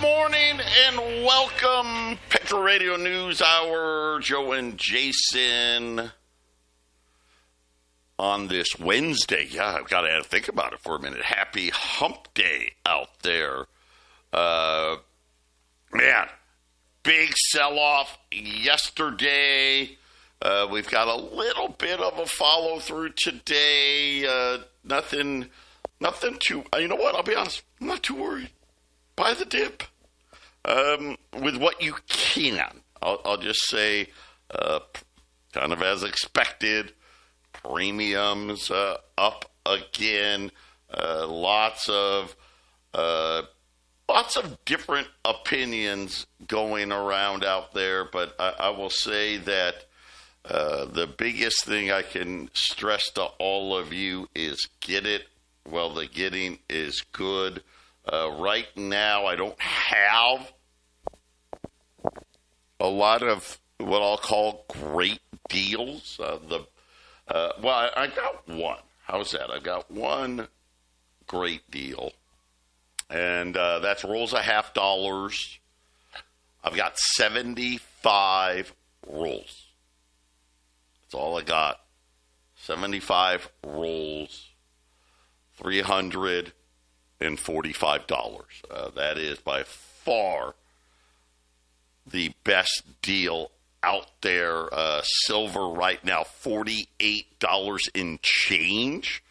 morning and welcome. Patriot Radio News Hour. Joe and Jason on this Wednesday. Yeah, I've got to think about it for a minute. Happy hump day out there. Man, big sell-off yesterday. We've got a little bit of a follow-through today. Nothing too... You know what? I'll be honest. I'm not too worried. Buy the dip with what you can. I'll just say, kind of as expected, premiums up again. Lots of different opinions going around out there, but I will say that the biggest thing I can stress to all of you is get it while the getting is good. Right now, I don't have a lot of what I'll call great deals. I got one. How's that? I've got one great deal, and that's rolls $0.50. I've got 75 rolls. That's all I got. 75 rolls, $345. That is by far the best deal out there. Silver right now, $48 in change,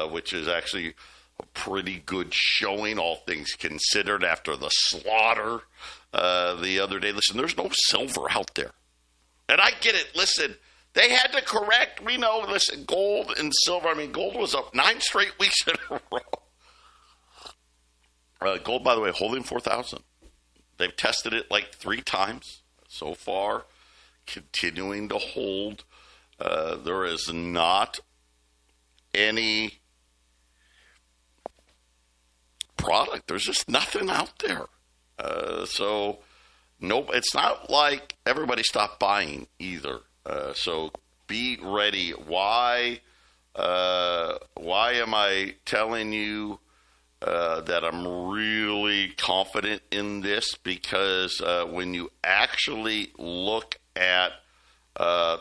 which is actually a pretty good showing, all things considered, after the slaughter the other day. Listen, there's no silver out there. And I get it. Listen, they had to correct. We know, listen, gold and silver. I mean, gold was up 9 straight weeks in a row. Gold, by the way, holding 4,000. They've tested it like 3 times so far, continuing to hold. There is not any product. There's just nothing out there. So, nope, it's not like everybody stopped buying either. So be ready. Why am I telling you that I'm really confident in this? Because when you actually look at,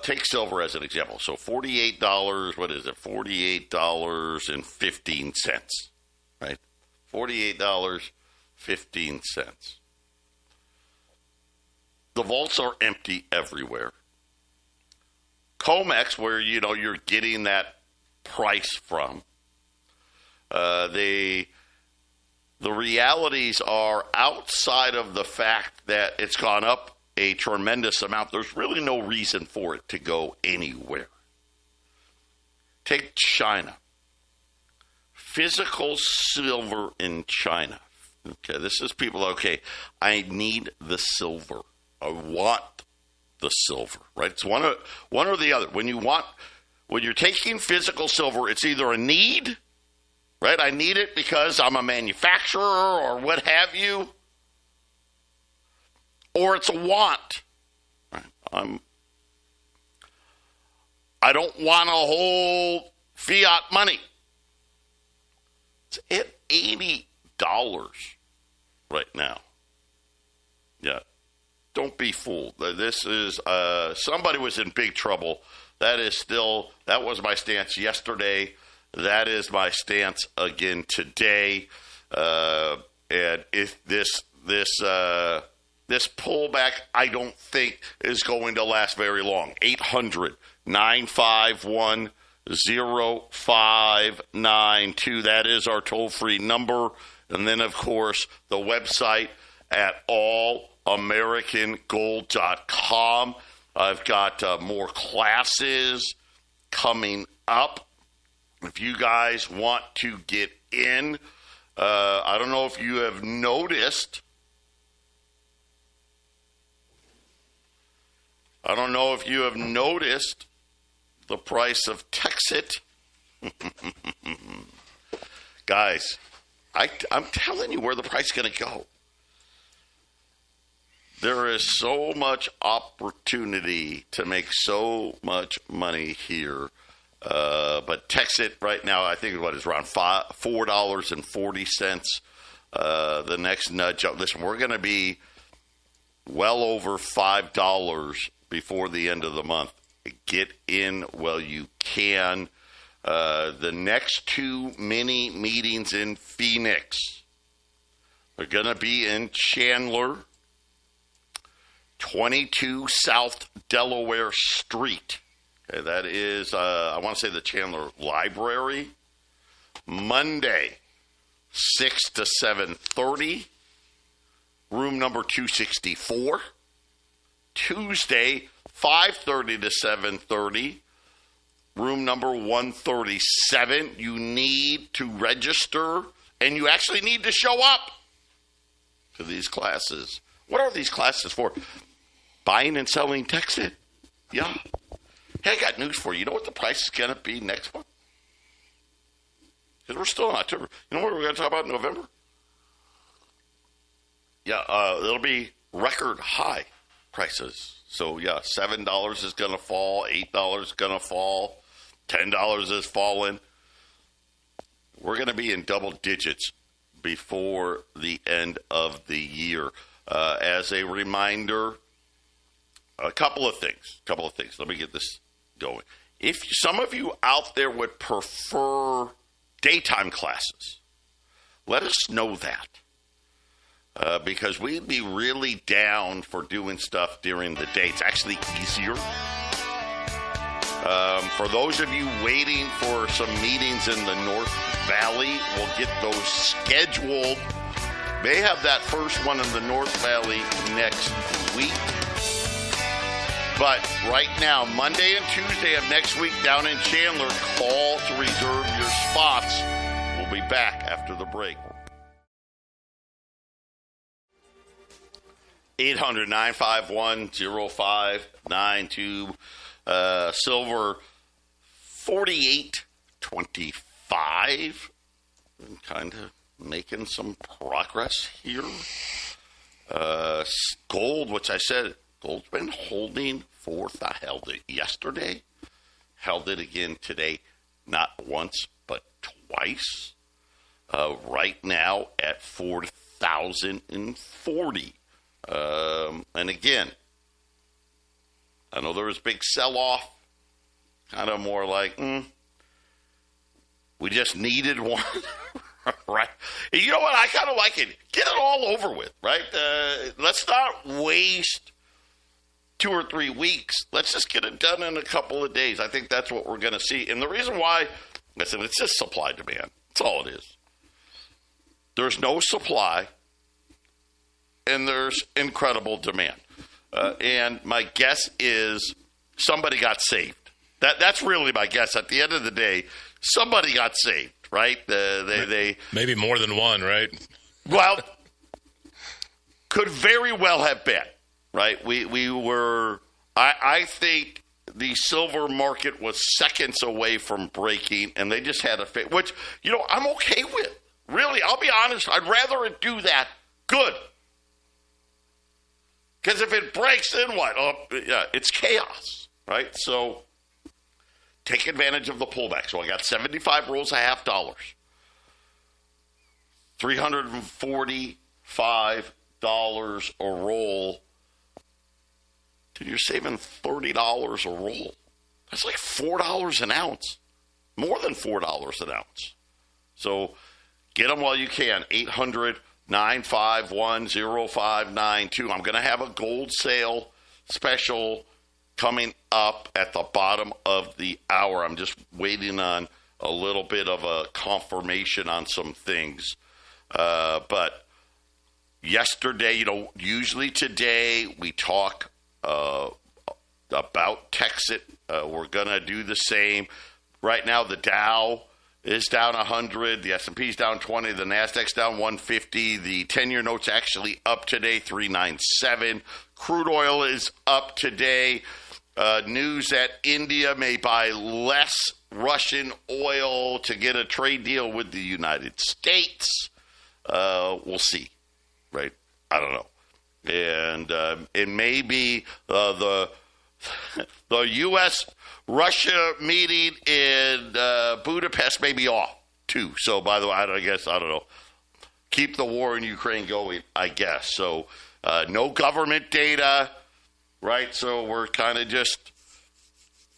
take silver as an example. So $48, what is it? $48.15, right? $48.15. The vaults are empty everywhere. COMEX, where, you're getting that price from, the realities are, outside of the fact that it's gone up a tremendous amount, there's really no reason for it to go anywhere. Take China. Physical silver in China. Okay, this is people, okay, I need the silver. I want the silver, right? It's one or the other. When you're taking physical silver, it's either a need, right? I need it because I'm a manufacturer or what have you, or it's a want. Right? I don't want to hold fiat money. It's at $80 right now. Yeah. Don't be fooled. This is, somebody was in big trouble. That was my stance yesterday. That is my stance again today. And if this pullback, I don't think is going to last very long. 800-951-0592. That is our toll-free number. And then, of course, the website at allamericangold.com. I've got more classes coming up. If you guys want to get in, I don't know if you have noticed. The price of TEXIT. Guys, I'm telling you where the price is going to go. There is so much opportunity to make so much money here. But TEXIT right now, I think is around $4.40. the next nudge up. Listen, we're going to be well over $5 before the end of the month. Get in while you can. The next two mini meetings in Phoenix are going to be in Chandler, 22 South Delaware Street. Okay, that is, I want to say the Chandler Library. Monday, 6 to 7:30, room number 264. Tuesday, 5:30 to 7:30, room number 137. You need to register, and you actually need to show up to these classes. What are these classes for? Buying and selling TEXIT. Yeah. Hey, I got news for you. You know what the price is going to be next month? Because we're still in October. You know what we're going to talk about in November? Yeah, it'll be record high prices. So, yeah, $7 is going to fall, $8 is going to fall, $10 is falling. We're going to be in double digits before the end of the year. As a reminder, a couple of things. Let me get this going. If some of you out there would prefer daytime classes, let us know that. Because we'd be really down for doing stuff during the day. It's actually easier. For those of you waiting for some meetings in the North Valley, we'll get those scheduled. May have that first one in the North Valley next week. But right now, Monday and Tuesday of next week down in Chandler, call to reserve your spots. We'll be back after the break. 800-951-0592. Silver 48.25. Kind of making some progress here. Gold, which I said, gold's been holding forth. I held it yesterday. Held it again today. Not once, but twice. Right now at 4,040. And again, I know there was a big sell-off, kind of more like, we just needed one, right? And you know what? I kind of like it. Get it all over with, right? Let's not waste 2 or 3 weeks. Let's just get it done in a couple of days. I think that's what we're going to see. And the reason why, I said, it's just supply demand. That's all it is. There's no supply, and there's incredible demand. And my guess is somebody got saved. That's really my guess. At the end of the day, somebody got saved, right? They maybe more than one, right? Well, could very well have been, right? We were. I think the silver market was seconds away from breaking, and they just had a fit, which I'm okay with. Really, I'll be honest. I'd rather it do that. Good. Because if it breaks, then what? Oh, yeah, it's chaos, right? So take advantage of the pullback. So I got 75 rolls at $0.50. $345 a roll. Dude, you're saving $30 a roll. That's like $4 an ounce. More than $4 an ounce. So get them while you can. 800-951-0592. I'm going to have a gold sale special coming up at the bottom of the hour. I'm just waiting on a little bit of a confirmation on some things. But yesterday, usually today we talk about TEXIT. We're going to do the same. Right now, the Dow is down 100. The S&P's down 20. The Nasdaq's down 150. The 10-year note's actually up today, 397. Crude oil is up today. News that India may buy less Russian oil to get a trade deal with the United States. We'll see, right? I don't know. And it may be the U.S.-Russia meeting in Budapest may be off, too. So, by the way, I don't know. keep the war in Ukraine going, I guess. So no government data, right? So we're kind of just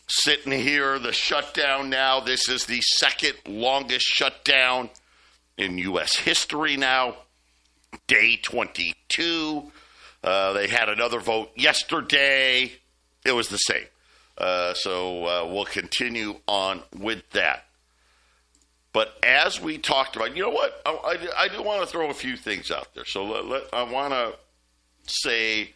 sitting here, the shutdown now. This is the second longest shutdown in U.S. history now. Day 22. They had another vote yesterday. It was the same. So we'll continue on with that. But as we talked about, you know what? I do want to throw a few things out there. So I want to say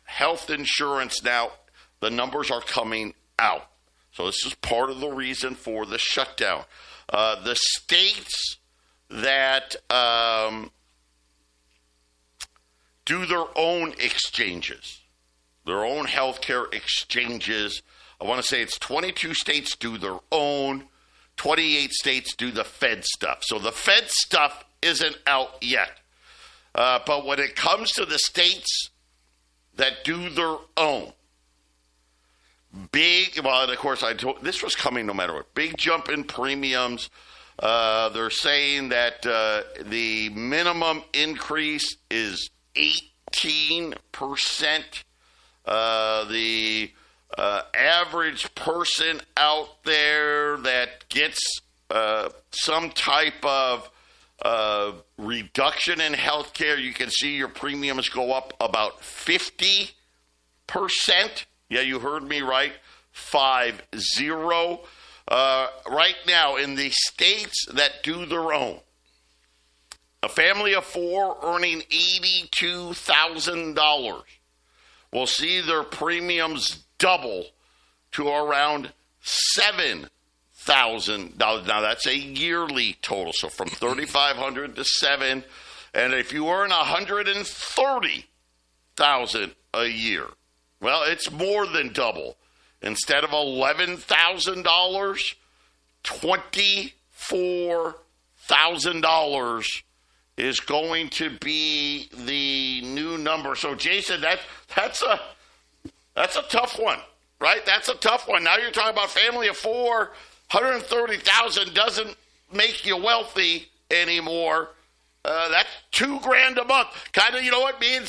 health insurance now, the numbers are coming out. So this is part of the reason for the shutdown. The states that do their own exchanges, their own healthcare exchanges. I want to say it's 22 states do their own, 28 states do the Fed stuff. So the Fed stuff isn't out yet. But when it comes to the states that do their own, and of course, this was coming no matter what. Big jump in premiums. They're saying that the minimum increase is 18%. The average person out there that gets some type of reduction in health care, you can see your premiums go up about 50%. Yeah, you heard me right. 50. Right now, in the states that do their own, a family of four earning $82,000 will see their premiums double to around $7,000. Now that's a yearly total, so from $3,500 to $7,000. And if you earn $130,000 a year, well, it's more than double. Instead of $11,000, $24,000 is going to be the new number. So, Jason, that's a tough one, right? That's a tough one. Now you're talking about family of four. $130,000 doesn't make you wealthy anymore. That's $2,000 a month. Kind of, you know what? I'm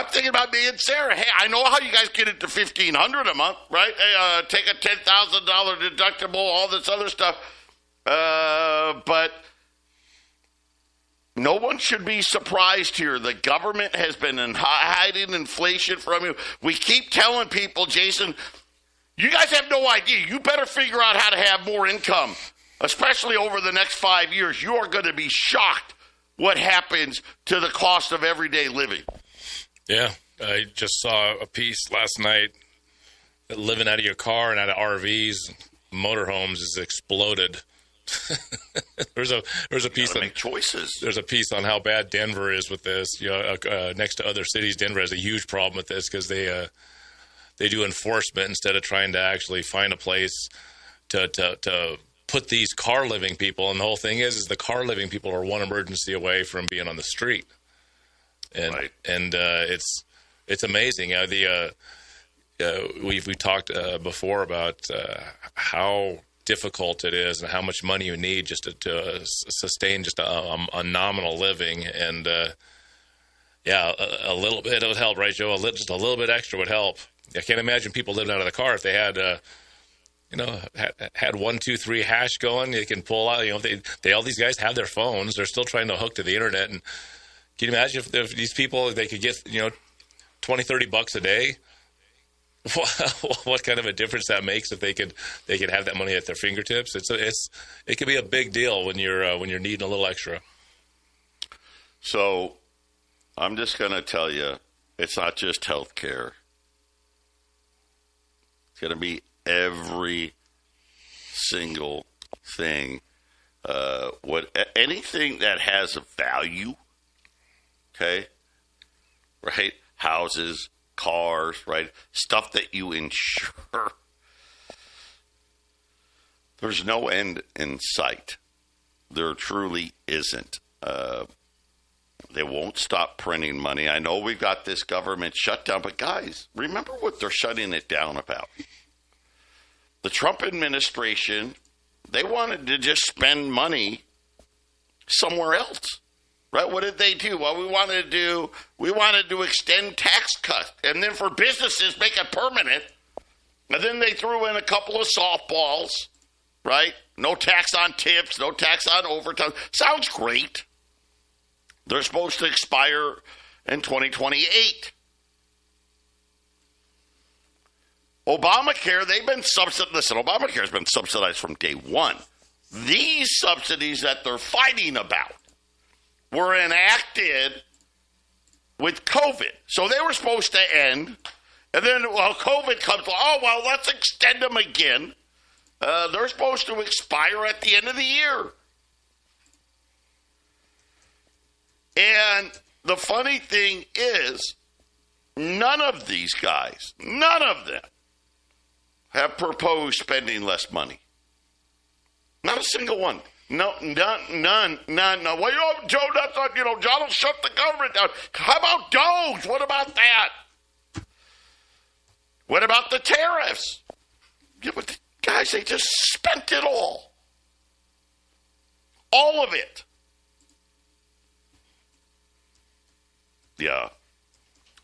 thinking about me and Sarah. Hey, I know how you guys get it to $1,500 a month, right? Hey, take a $10,000 deductible, all this other stuff. But no one should be surprised here. The government has been hiding inflation from you. We keep telling people, Jason, you guys have no idea. You better figure out how to have more income, especially over the next 5 years. You are going to be shocked what happens to the cost of everyday living. Yeah, I just saw a piece last night that living out of your car and out of RVs, motorhomes has exploded. There's a piece on make choices. There's a piece on how bad Denver is with this. You know, next to other cities, Denver has a huge problem with this because they do enforcement instead of trying to actually find a place to put these car living people. And the whole thing is the car living people are one emergency away from being on the street. And right. And it's amazing. We talked before about how difficult it is and how much money you need just to sustain just a nominal living. And a little bit would help, right, Joe? Just a little bit extra would help. I can't imagine people living out of the car if they had had 1, 2, 3 hash going. They can pull out. They all these guys have their phones. They're still trying to hook to the internet. And can you imagine if these people, they could get $20, $30 a day? What kind of a difference that makes if they could have that money at their fingertips? It could be a big deal when you're needing a little extra. So I'm just going to tell you, it's not just healthcare. It's going to be every single thing. Anything that has a value, okay, right? Houses, cars, right? Stuff that you insure. There's no end in sight. There truly isn't. They won't stop printing money. I know we've got this government shutdown, but guys, remember what they're shutting it down about. The Trump administration, they wanted to just spend money somewhere else. Right? What did they do? Well, we wanted to extend tax cuts, and then for businesses, make it permanent. And then they threw in a couple of softballs, right? No tax on tips, no tax on overtime. Sounds great. They're supposed to expire in 2028. Obamacare, they've been subsidized. Listen, Obamacare has been subsidized from day one. These subsidies that they're fighting about were enacted with COVID. So they were supposed to end. And then, well, COVID comes, oh, well, let's extend them again. They're supposed to expire at the end of the year. And the funny thing is, none of these guys, none of them, have proposed spending less money. Not a single one. No, none. Well, Joe, that's not, John will shut the government down. How about Doge? What about that? What about the tariffs? Yeah, but the guys, they just spent it all. All of it. Yeah.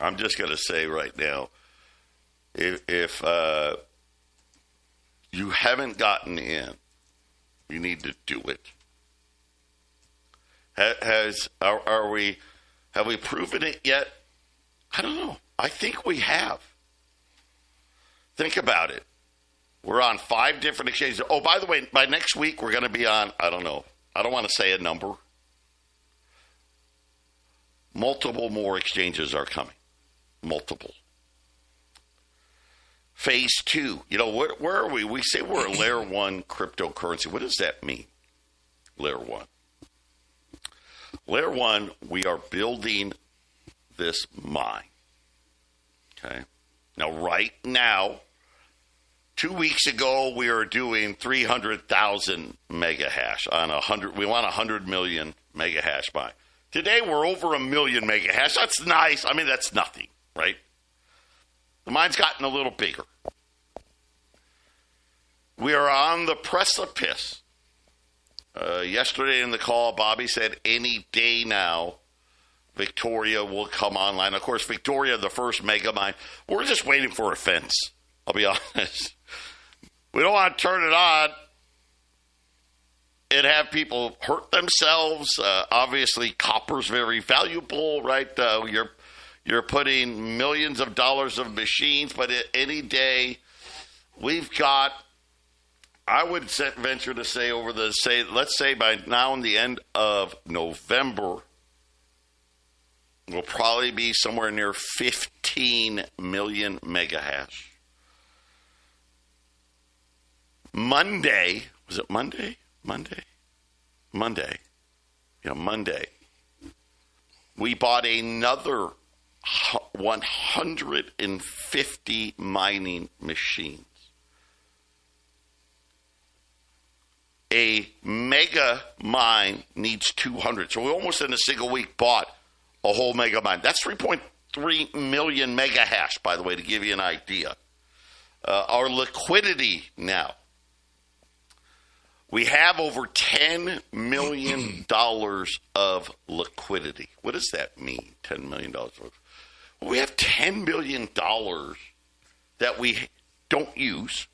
I'm just going to say right now, if you haven't gotten in, you need to do it. Have we proven it yet? I don't know. I think we have. Think about it. We're on 5 different exchanges. Oh, by the way, by next week, we're going to be on, I don't know. I don't want to say a number. Multiple more exchanges are coming. Multiple. Phase 2. Where are we? We say we're a layer 1 cryptocurrency. What does that mean? Layer 1. Layer 1, we are building this mine. Okay. Now, right now, 2 weeks ago, we were doing 300,000 mega hash on 100. We want 100 million mega hash mine. Today, we're over 1 million mega hash. That's nice. I mean, that's nothing, right? The mine's gotten a little bigger. We are on the precipice. Yesterday in the call, Bobby said any day now, Victoria will come online. Of course, Victoria, the first mega mine, we're just waiting for a fence. I'll be honest. We don't want to turn it on and have people hurt themselves. Obviously, copper's very valuable, right? You're putting millions of dollars of machines, but any day we've got, I would venture to say let's say by now in the end of November, we'll probably be somewhere near 15 million mega hash. Monday. Was it Monday? Monday. Yeah, Monday. We bought another 150 mining machines. A mega mine needs 200. So we almost in a single week bought a whole mega mine. That's 3.3 million mega hash, by the way, to give you an idea. Our liquidity now. We have over $10 million of liquidity. What does that mean, $10 million? Well, we have $10 billion that we don't use.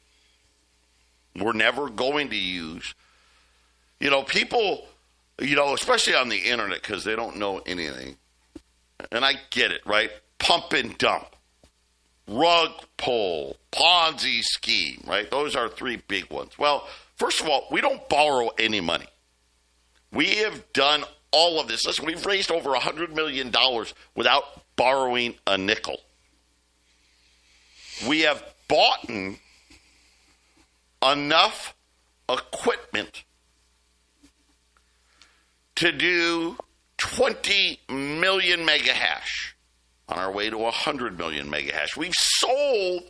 We're never going to use. People, especially on the internet, because they don't know anything. And I get it, right? Pump and dump, rug pull, Ponzi scheme, right? Those are 3 big ones. Well, first of all, we don't borrow any money. We have done all of this. Listen, we've raised over $100 million without borrowing a nickel. We have bought enough equipment to do 20 million mega hash on our way to 100 million mega hash. We've sold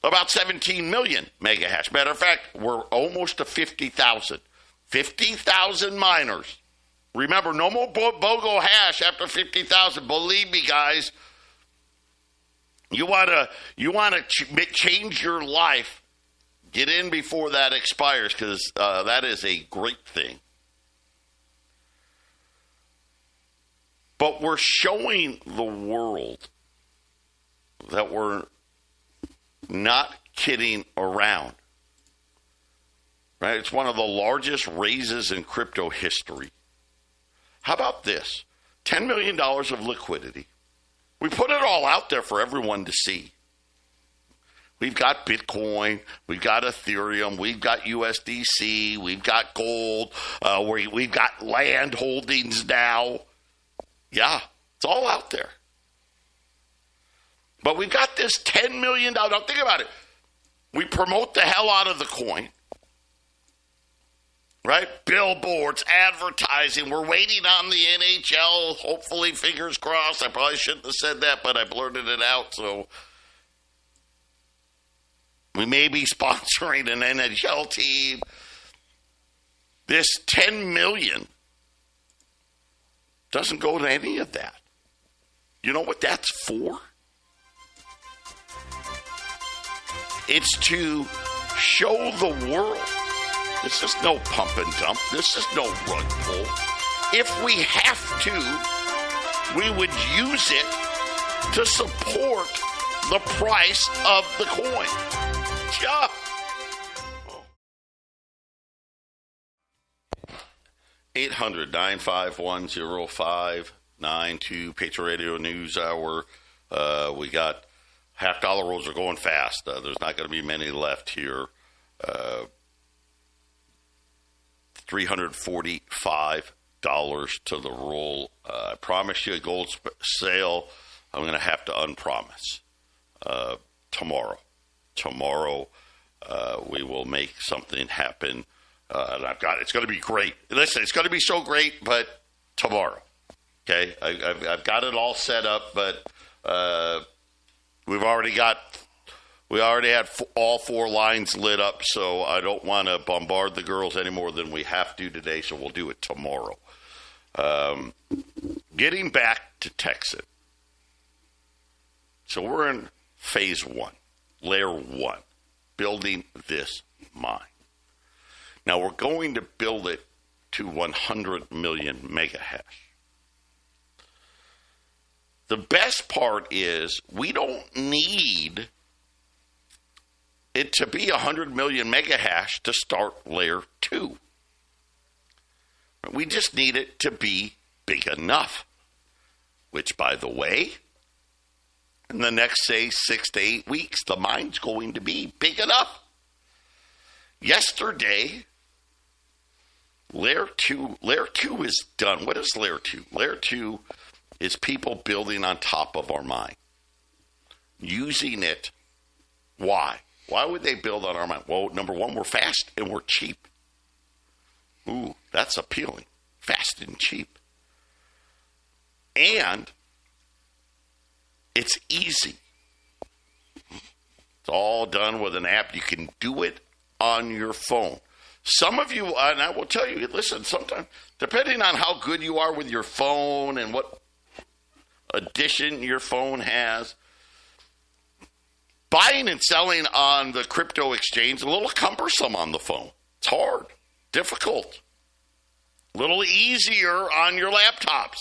about 17 million mega hash. Matter of fact, we're almost to 50,000. 50,000 miners. Remember, no more BOGO hash after 50,000. Believe me, guys, you want to change your life. Get in before that expires, because that is a great thing. But we're showing the world that we're not kidding around. Right? It's one of the largest raises in crypto history. How about this? $10 million of liquidity. We put it all out there for everyone to see. We've got Bitcoin, we've got Ethereum, we've got USDC, we've got gold, we've got land holdings now. Yeah, it's all out there. But we've got this $10 million. Now think about it. We promote the hell out of the coin. Right? Billboards, advertising. We're waiting on the NHL. Hopefully, fingers crossed. I probably shouldn't have said that, but I blurted it out. So we may be sponsoring an NHL team. This $10 million doesn't go to any of that. You know what that's for? It's to show the world. This is no pump and dump. This is no rug pull. If we have to, we would use it to support the price of the coin. Yeah. 800-951-0592, Patriot Radio News Hour. We got $50 rolls are going fast. There's not going to be many left here. $345 to the roll. I promise you a gold sale. I'm going to have to unpromise. Tomorrow. We will make something happen. And it's going to be great. Listen, it's going to be so great, but tomorrow. Okay? I've got it all set up, but we already had all 4 lines lit up, so I don't want to bombard the girls any more than we have to today, so we'll do it tomorrow. Getting back to TEXIT. So we're in phase 1, layer 1, building this mine. Now we're going to build it to 100 million megahash. The best part is we don't need it to be 100 million megahash to start layer 2. We just need it to be big enough, which, by the way, in the next, say, 6 to 8 weeks, the mine's going to be big enough. Yesterday, layer 2 is done. What is layer 2? Layer 2 is people building on top of our mine, using it. Why? Why would they build on our mine? Well, number one, we're fast and we're cheap. Ooh, that's appealing. Fast and cheap. And it's easy. It's all done with an app. You can do it on your phone. Some of you, and I will tell you, listen, sometimes, depending on how good you are with your phone and what addition your phone has, buying and selling on the crypto exchange is a little cumbersome on the phone. It's hard, difficult, a little easier on your laptops.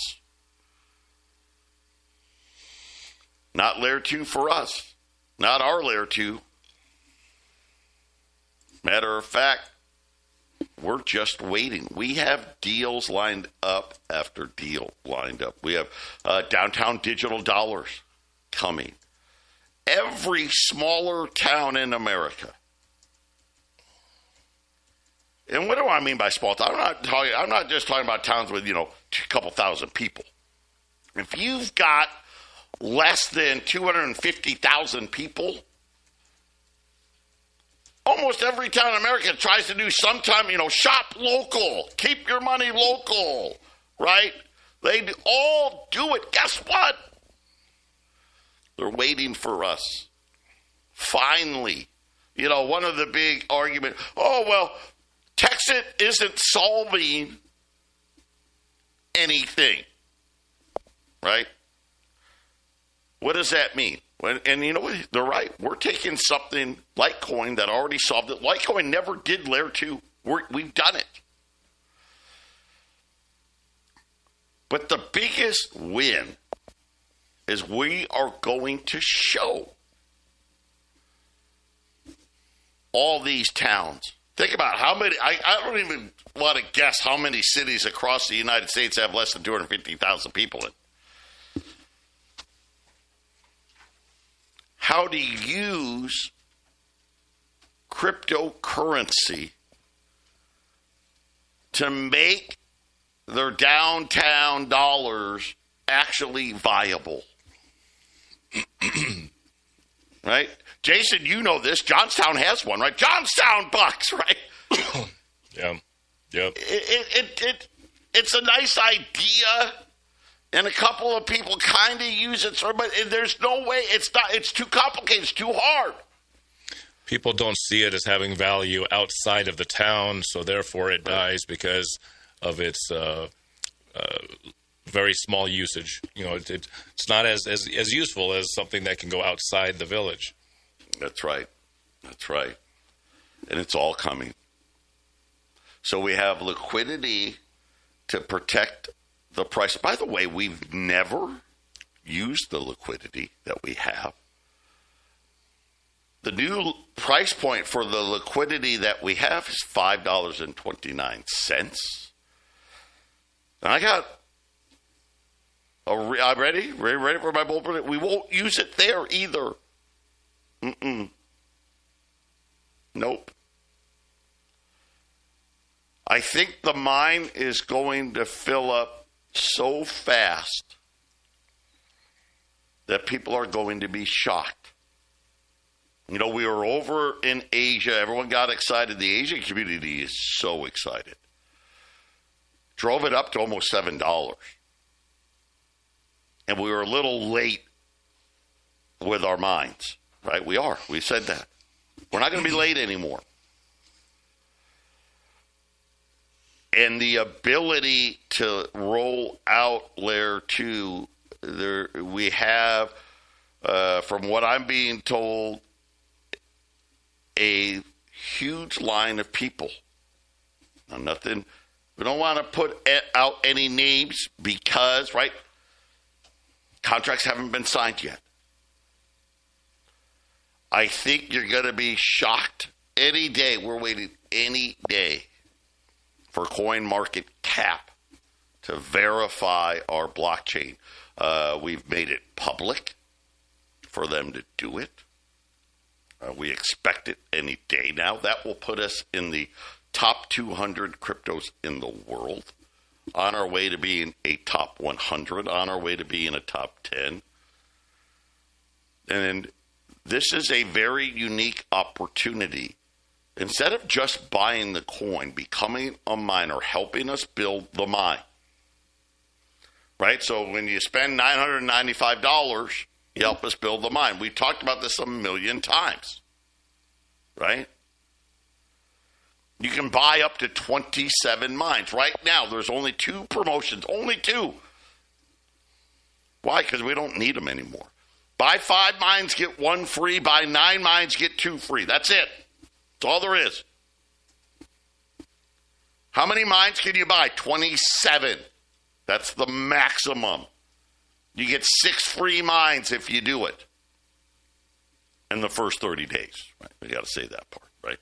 Not layer 2 for us. Not our layer 2. Matter of fact, we're just waiting. We have deals lined up after deal lined up. We have downtown digital dollars coming. Every smaller town in America. And what do I mean by small town? I'm not just talking about towns with, a couple thousand people. If you've got less than 250,000 people, almost every town in America tries to do sometime, shop local, keep your money local, right? They all do it. Guess what? They're waiting for us. Finally, one of the big arguments, TEXIT isn't solving anything, right? What does that mean? And you know what? They're right. We're taking something, Litecoin, that already solved it. Litecoin never did layer 2. We've done it. But the biggest win is we are going to show all these towns. Think about how many, I don't even want to guess how many cities across the United States have less than 250,000 people in. How to use cryptocurrency to make their downtown dollars actually viable. Right? Jason, you know this. Johnstown has one, right? Johnstown bucks, right? Yeah. Yep. It's a nice idea, and a couple of people kind of use it, but there's no way. It's too complicated. It's too hard. People don't see it as having value outside of the town, so therefore it dies because of its very small usage. You know, it's not as useful as something that can go outside the village. That's right. That's right. And it's all coming. So we have liquidity to protect the price. By the way, we've never used the liquidity that we have. The new price point for the liquidity that we have is $5.29. And I got I'm ready for my bold prediction. We won't use it there either. Nope. I think the mine is going to fill up so fast that people are going to be shocked. You know, we were over in Asia. Everyone got excited. The Asian community is so excited. Drove it up to almost $7. And we were a little late with our mines, right? We are. We said that. We're not going to be late anymore. And the ability to roll out Layer 2, we have, from what I'm being told, a huge line of people. Now, nothing, we don't want to put out any names because, right, contracts haven't been signed yet. I think you're going to be shocked any day. We're waiting any day for CoinMarketCap to verify our blockchain. We've made it public for them to do it. We expect it any day now. That will put us in the top 200 cryptos in the world, on our way to being a top 100, on our way to being a top 10. And this is a very unique opportunity. Instead of just buying the coin, becoming a miner, helping us build the mine. Right? So when you spend $995, you help us build the mine. We've talked about this a million times. Right? You can buy up to 27 mines. Right now, there's only 2 promotions. Only 2. Why? Because we don't need them anymore. Buy 5 mines, get 1 free. Buy 9 mines, get 2 free. That's it. That's all there is. How many mines can you buy? 27. That's the maximum. You get 6 free mines if you do it in the first 30 days. Right? We got to say that part, right?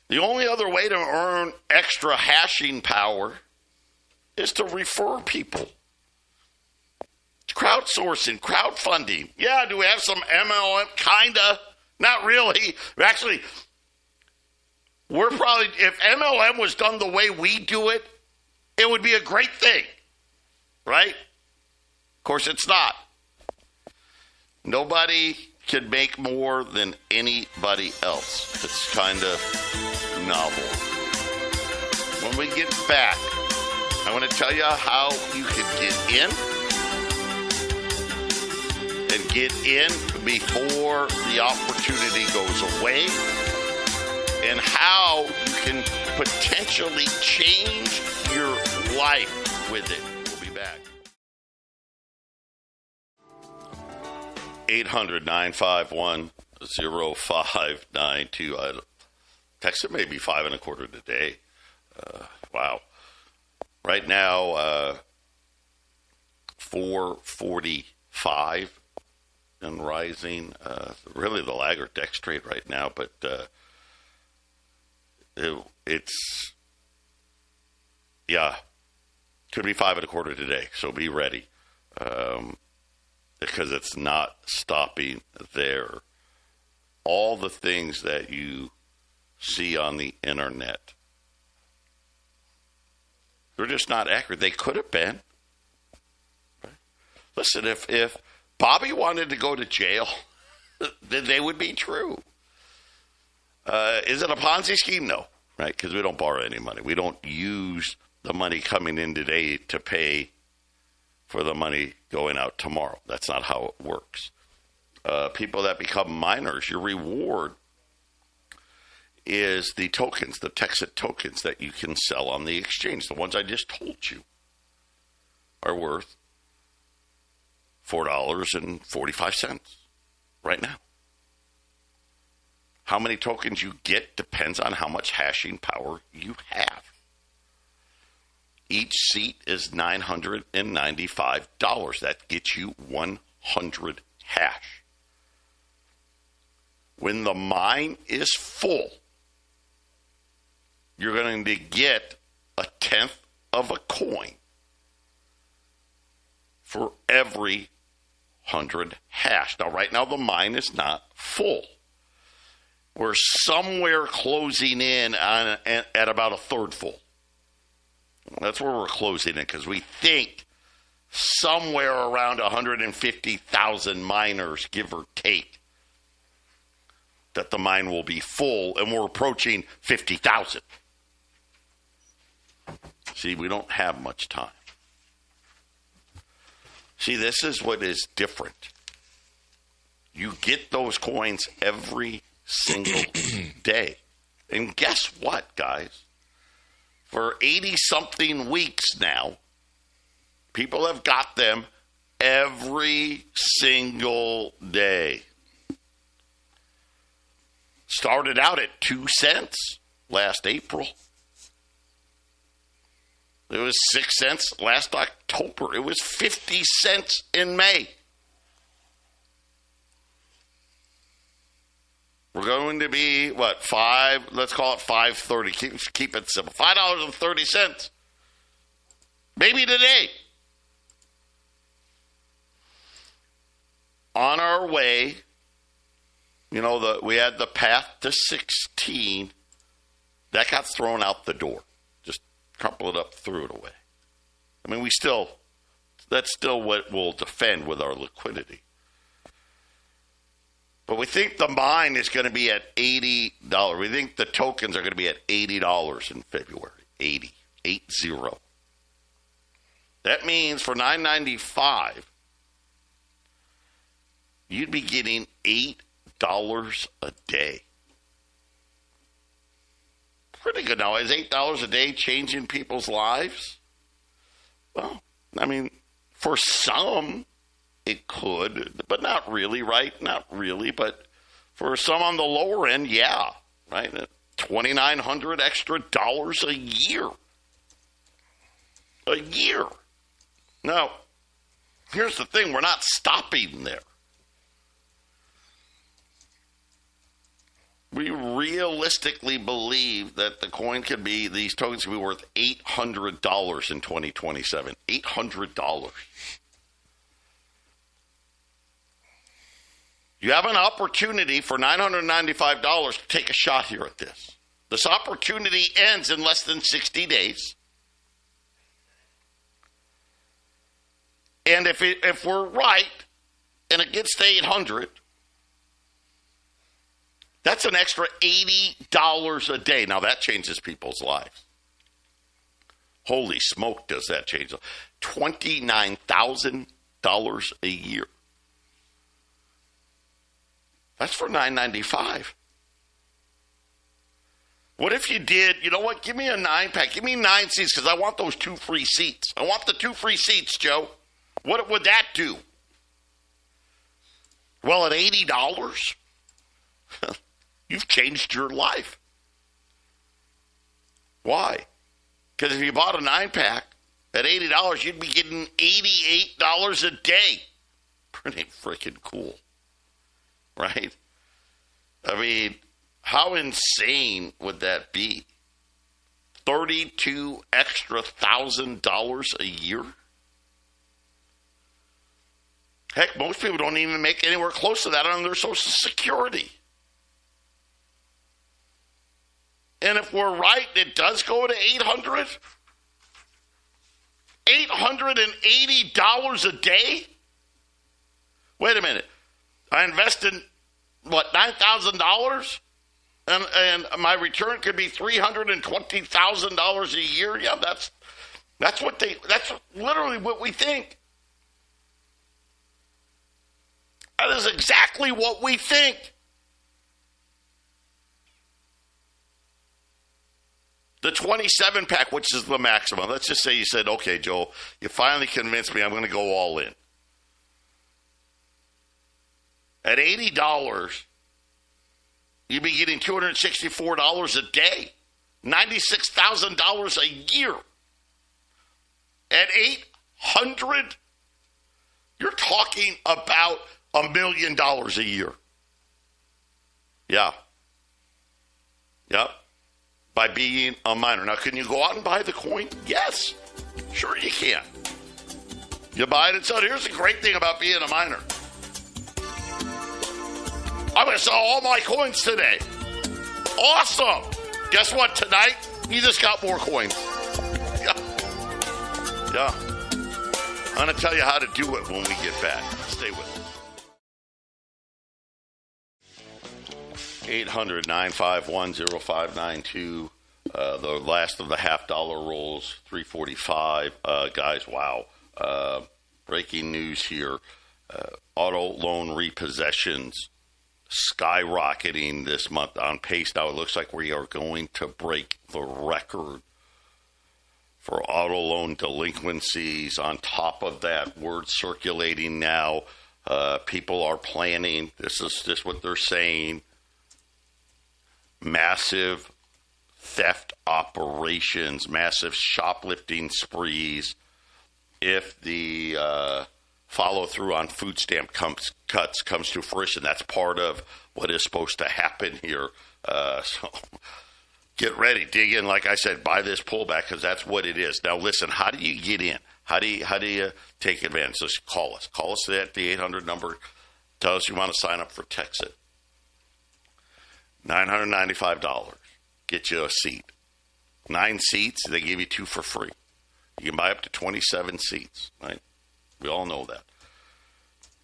The only other way to earn extra hashing power is to refer people. It's crowdsourcing, crowdfunding. Yeah, do we have some MLM? Kinda. Not really. Actually, we're probably, if MLM was done the way we do it, it would be a great thing. Right? Of course, it's not. Nobody can make more than anybody else. It's kind of novel. When we get back, I want to tell you how you can get in and get in before the opportunity goes away, and how you can potentially change your life with it. We'll be back. 800-951-0592. Text it maybe 5 1/4 today. Wow. Right now, 445 and rising. Really the laggard Dex trade right now, but it's, could be 5.25 today, so be ready. Because it's not stopping there. All the things that you see on the internet, they're just not accurate. They could have been. Right? Listen, if Bobby wanted to go to jail, then they would be true. Is it a Ponzi scheme? No, right? Because we don't borrow any money. We don't use the money coming in today to pay for the money going out tomorrow. That's not how it works. People that become miners, your reward is the tokens, the TEXIT tokens that you can sell on the exchange. The ones I just told you are worth $4.45 right now. How many tokens you get depends on how much hashing power you have. Each seat is $995. That gets you 100 hash. When the mine is full, you're going to get 1/10 of a coin for every 100 hash. Now, right now, the mine is not full. We're somewhere closing in on at about 1/3 full. That's where we're closing in because we think somewhere around 150,000 miners, give or take, that the mine will be full, and we're approaching 50,000. See, we don't have much time. See, this is what is different. You get those coins every single day. And guess what, guys? For 80-something weeks now, people have got them every single day. Started out at 2 cents last April. It was 6 cents last October. It was 50 cents in May. We're going to be, let's call it $5.30. Keep it simple. $5.30. Maybe today. On our way, we had the path to 16. That got thrown out the door. Just crumple it up, threw it away. I mean, that's still what we'll defend with our liquidity. But we think the mine is going to be at $80. We think the tokens are going to be at $80 in February. 80. That means for $9.95, you'd be getting $8 a day. Pretty good now. Is $8 a day changing people's lives? Well, I mean, for some, it could, but not really, right? Not really, but for some on the lower end, yeah, right? $2,900 extra dollars a year. A year. Now, here's the thing. We're not stopping there. We realistically believe that these tokens can be worth $800 in 2027. $800. You have an opportunity for $995 to take a shot here at this. This opportunity ends in less than 60 days. And if we're right and it gets to 800, that's an extra $80 a day. Now, that changes people's lives. Holy smoke, does that change? $29,000 a year. That's for $9.95. What if you did, you know what, give me a 9-pack. Give me 9 seats because I want those 2 free seats. I want the 2 free seats, Joe. What would that do? Well, at $80, you've changed your life. Why? Because if you bought a 9-pack At $80, you'd be getting $88 a day. Pretty freaking cool, right? I mean, how insane would that be? $32,000 extra a year? Heck, most people don't even make anywhere close to that on their Social Security. And if we're right, it does go to $800. $880 a day? Wait a minute. I invested, $9,000? And my return could be $320,000 a year? Yeah, that's literally what we think. That is exactly what we think. The 27 pack, which is the maximum. Let's just say you said, okay, Joe, you finally convinced me I'm going to go all in. At $80, you'd be getting $264 a day, $96,000 a year. At $800, you're talking about $1 million a year. Yeah. Yep. By being a miner. Now, can you go out and buy the coin? Yes. Sure you can. You buy it and sell it. Here's the great thing about being a miner. I'm going to sell all my coins today. Awesome. Guess what? Tonight, you just got more coins. Yeah. I'm going to tell you how to do it when we get back. Stay with us. 800-951-0592. The last of the half-dollar rolls, $3.45. Guys, wow. Breaking news here. Auto loan repossessions skyrocketing this month on pace. Now it looks like we are going to break the record for auto loan delinquencies. On top of that, word circulating now, people are planning, this is what they're saying, massive theft operations, massive shoplifting sprees if the follow through on food stamp cuts comes to fruition. That's part of what is supposed to happen here. So get ready, dig in. Like I said, buy this pullback because that's what it is. Now, listen, how do you get in? How do you take advantage? So call us. Call us at the 800 number. Tell us you want to sign up for TEXIT. $995. Get you a seat. 9 seats, they give you 2 for free. You can buy up to 27 seats, right? We all know that.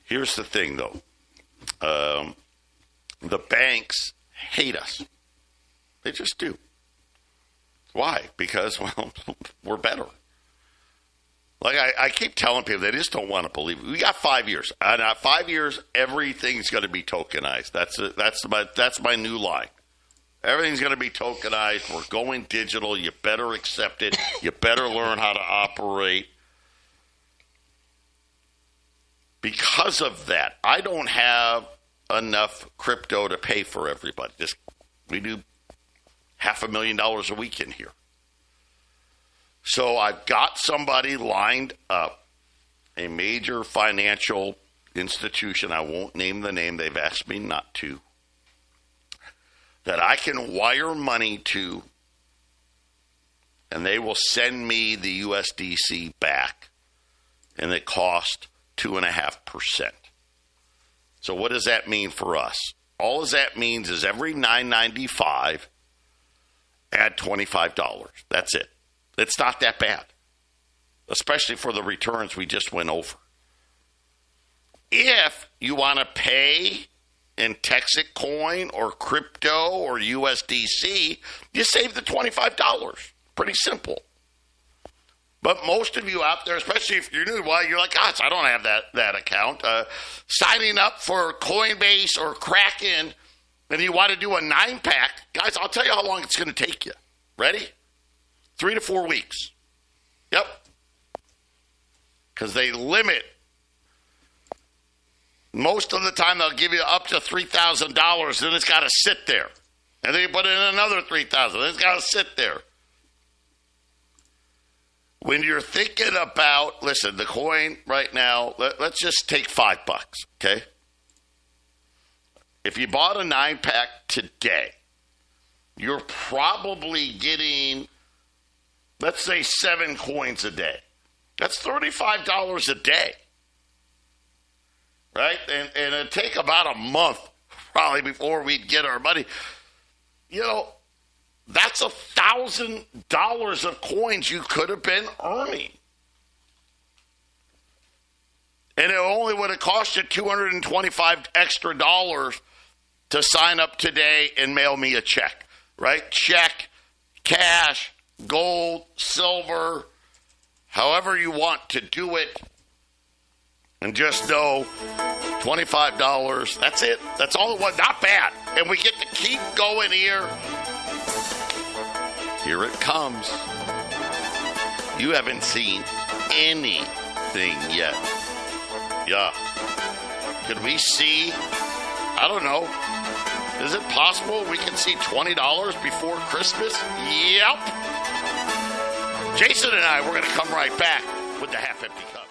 Here's the thing, though. The banks hate us. They just do. Why? Because, well, we're better. Like I keep telling people, they just don't want to believe it. We got 5 years. And 5 years, everything's going to be tokenized. That's my new line. Everything's going to be tokenized. We're going digital. You better accept it. You better learn how to operate. Because of that, I don't have enough crypto to pay for everybody. We do $500,000 a week in here. So I've got somebody lined up, a major financial institution. I won't name the name. They've asked me not to. That I can wire money to, and they will send me the USDC back, and it costs 2.5%. So what does that mean for us? All that means is every $9.95, add $25. That's it. It's not that bad, especially for the returns we just went over. If you want to pay in TEXIT coin or crypto or USDC, you save the $25. Pretty simple. But most of you out there, especially if you're new, well, you're like, gosh, I don't have that account. Signing up for Coinbase or Kraken, and you want to do a 9-pack, guys, I'll tell you how long it's going to take you. Ready? 3 to 4 weeks. Yep. Because they limit. Most of the time, they'll give you up to $3,000, then it's got to sit there. And then you put in another $3,000, then it's got to sit there. when you're thinking about, listen, the coin right now, let's just take $5, okay? If you bought a 9-pack today, you're probably getting, let's say, 7 coins a day. That's $35 a day, right? And it'd take about a month probably before we'd get our money. You know, that's $1,000 of coins you could have been earning. And it only would have cost you $225 extra to sign up today and mail me a check, right? Check, cash, gold, silver, however you want to do it. And just know, $25, that's it. That's all it was. Not bad. And we get to keep going here. Here it comes. You haven't seen anything yet. Yeah. Could we see, I don't know, is it possible we can see $20 before Christmas? Yep. Jason and I, we're going to come right back with the Half Empty Cup.